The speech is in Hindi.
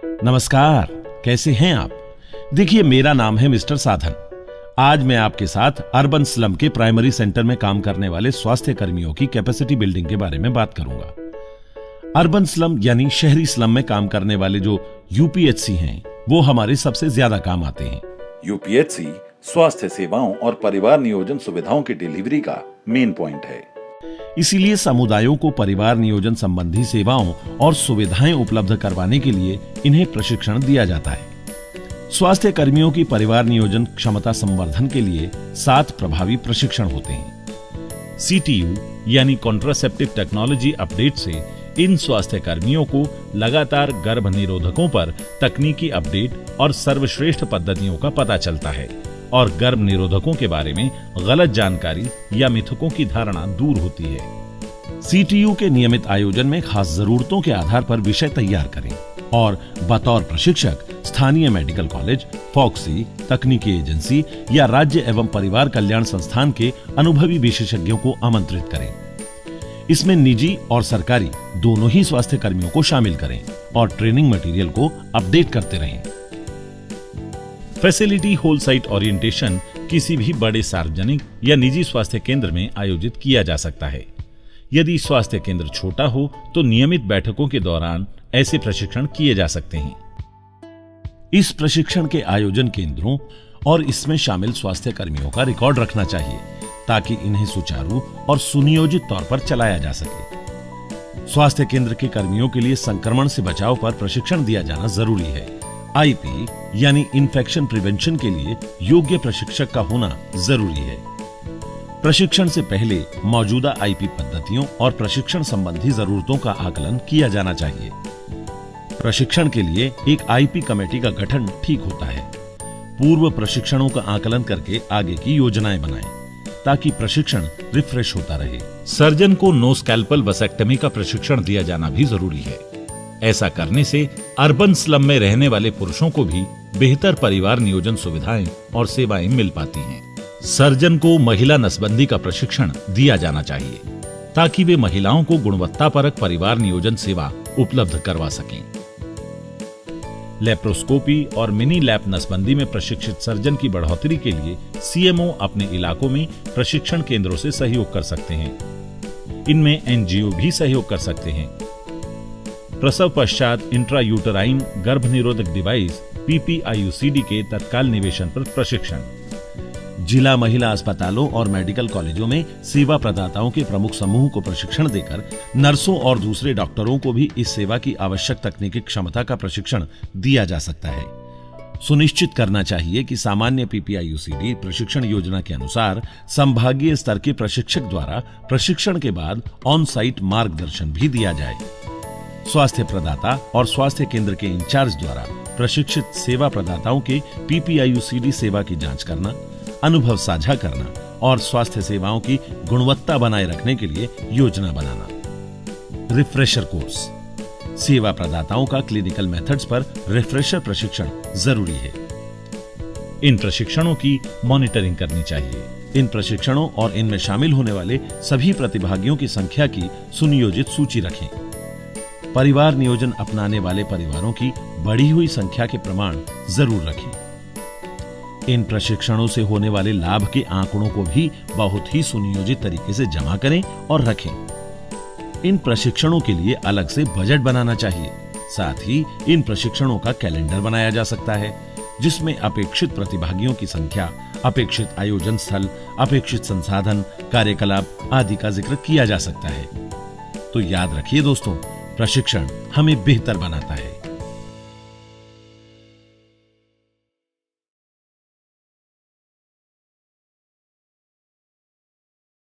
नमस्कार, कैसे हैं आप? देखिए, मेरा नाम है मिस्टर साधन। आज मैं आपके साथ अर्बन स्लम के प्राइमरी सेंटर में काम करने वाले स्वास्थ्य कर्मियों की कैपेसिटी बिल्डिंग के बारे में बात करूंगा। अर्बन स्लम यानी शहरी स्लम में काम करने वाले जो यूपीएचसी हैं, वो हमारे सबसे ज्यादा काम आते हैं। यूपीएचसी स्वास्थ्य सेवाओं और परिवार नियोजन सुविधाओं की डिलीवरी का मेन पॉइंट है। इसीलिए समुदायों को परिवार नियोजन संबंधी सेवाओं और सुविधाएं उपलब्ध करवाने के लिए इन्हें प्रशिक्षण दिया जाता है। स्वास्थ्य कर्मियों की परिवार नियोजन क्षमता संवर्धन के लिए 7 प्रभावी प्रशिक्षण होते हैं। सीटीयू यानी कॉन्ट्रासेप्टिव टेक्नोलॉजी अपडेट से इन स्वास्थ्य कर्मियों को लगातार गर्भ निरोधकों पर तकनीकी अपडेट और सर्वश्रेष्ठ पद्धतियों का पता चलता है और गर्भ निरोधकों के बारे में गलत जानकारी या मिथकों की धारणा दूर होती है। सीटीयू के नियमित आयोजन में खास जरूरतों के आधार पर विषय तैयार करें और बतौर प्रशिक्षक स्थानीय मेडिकल कॉलेज, फॉक्सी, तकनीकी एजेंसी या राज्य एवं परिवार कल्याण संस्थान के अनुभवी विशेषज्ञों को आमंत्रित करें। इसमें निजी और सरकारी दोनों ही स्वास्थ्य कर्मियों को शामिल करें और ट्रेनिंग मटेरियल को अपडेट करते रहें। फैसिलिटी होल साइट ओरिएंटेशन किसी भी बड़े सार्वजनिक या निजी स्वास्थ्य केंद्र में आयोजित किया जा सकता है। यदि स्वास्थ्य केंद्र छोटा हो तो नियमित बैठकों के दौरान ऐसे प्रशिक्षण किए जा सकते हैं। इस प्रशिक्षण के आयोजन केंद्रों और इसमें शामिल स्वास्थ्य कर्मियों का रिकॉर्ड रखना चाहिए ताकि इन्हें सुचारू और सुनियोजित तौर पर चलाया जा सके। स्वास्थ्य केंद्र के कर्मियों के लिए संक्रमण से बचाव पर प्रशिक्षण दिया जाना जरूरी है। आईपी यानी इन्फेक्शन प्रिवेंशन के लिए योग्य प्रशिक्षक का होना जरूरी है। प्रशिक्षण से पहले मौजूदा आईपी पद्धतियों और प्रशिक्षण संबंधी जरूरतों का आकलन किया जाना चाहिए। प्रशिक्षण के लिए एक आईपी कमेटी का गठन ठीक होता है। पूर्व प्रशिक्षणों का आकलन करके आगे की योजनाएं बनाएं ताकि प्रशिक्षण रिफ्रेश होता रहे। सर्जन को नो स्कैल्पल वसेक्टमी का प्रशिक्षण दिया जाना भी जरूरी है। ऐसा करने से अर्बन स्लम में रहने वाले पुरुषों को भी बेहतर परिवार नियोजन सुविधाएं और सेवाएं मिल पाती हैं। सर्जन को महिला नसबंदी का प्रशिक्षण दिया जाना चाहिए ताकि वे महिलाओं को गुणवत्तापरक परिवार नियोजन सेवा उपलब्ध करवा सकें। लेप्रोस्कोपी और मिनी लैप नसबंदी में प्रशिक्षित सर्जन की बढ़ोतरी के लिए सीएमओ अपने इलाकों में प्रशिक्षण केंद्रों से सहयोग कर सकते हैं। इनमें एनजीओ भी सहयोग कर सकते हैं। प्रसव पश्चात इंट्रायूटराइन गर्भ निरोधक डिवाइस पीपीआईयूसीडी के तत्काल निवेशन पर प्रशिक्षण। जिला महिला अस्पतालों और मेडिकल कॉलेजों में सेवा प्रदाताओं के प्रमुख समूह को प्रशिक्षण देकर नर्सों और दूसरे डॉक्टरों को भी इस सेवा की आवश्यक तकनीकी क्षमता का प्रशिक्षण दिया जा सकता है। सुनिश्चित करना चाहिए कि सामान्य पीपीआईयूसीडी प्रशिक्षण योजना के अनुसार संभागीय स्तर के प्रशिक्षक द्वारा प्रशिक्षण के बाद ऑन साइट मार्गदर्शन भी दिया जाए। स्वास्थ्य प्रदाता और स्वास्थ्य केंद्र के इंचार्ज द्वारा प्रशिक्षित सेवा प्रदाताओं के पीपीआईयूसीडी सेवा की जांच करना, अनुभव साझा करना और स्वास्थ्य सेवाओं की गुणवत्ता बनाए रखने के लिए योजना बनाना। रिफ्रेशर कोर्स, सेवा प्रदाताओं का क्लिनिकल मेथड्स पर रिफ्रेशर प्रशिक्षण जरूरी है। इन प्रशिक्षणों की मॉनिटरिंग करनी चाहिए। इन प्रशिक्षणों और इनमें शामिल होने वाले सभी प्रतिभागियों की संख्या की सुनियोजित सूची रखें। परिवार नियोजन अपनाने वाले परिवारों की बढ़ी हुई संख्या के प्रमाण जरूर रखें। इन प्रशिक्षणों से होने वाले लाभ के आंकड़ों को भी बहुत ही सुनियोजित तरीके से जमा करें और रखें। इन प्रशिक्षणों के लिए अलग से बजट बनाना चाहिए। साथ ही इन प्रशिक्षणों का कैलेंडर बनाया जा सकता है जिसमें अपेक्षित प्रतिभागियों की संख्या, अपेक्षित आयोजन स्थल, अपेक्षित संसाधन, कार्यकलाप आदि का जिक्र किया जा सकता है। तो याद रखिए दोस्तों, प्रशिक्षण हमें बेहतर बनाता है।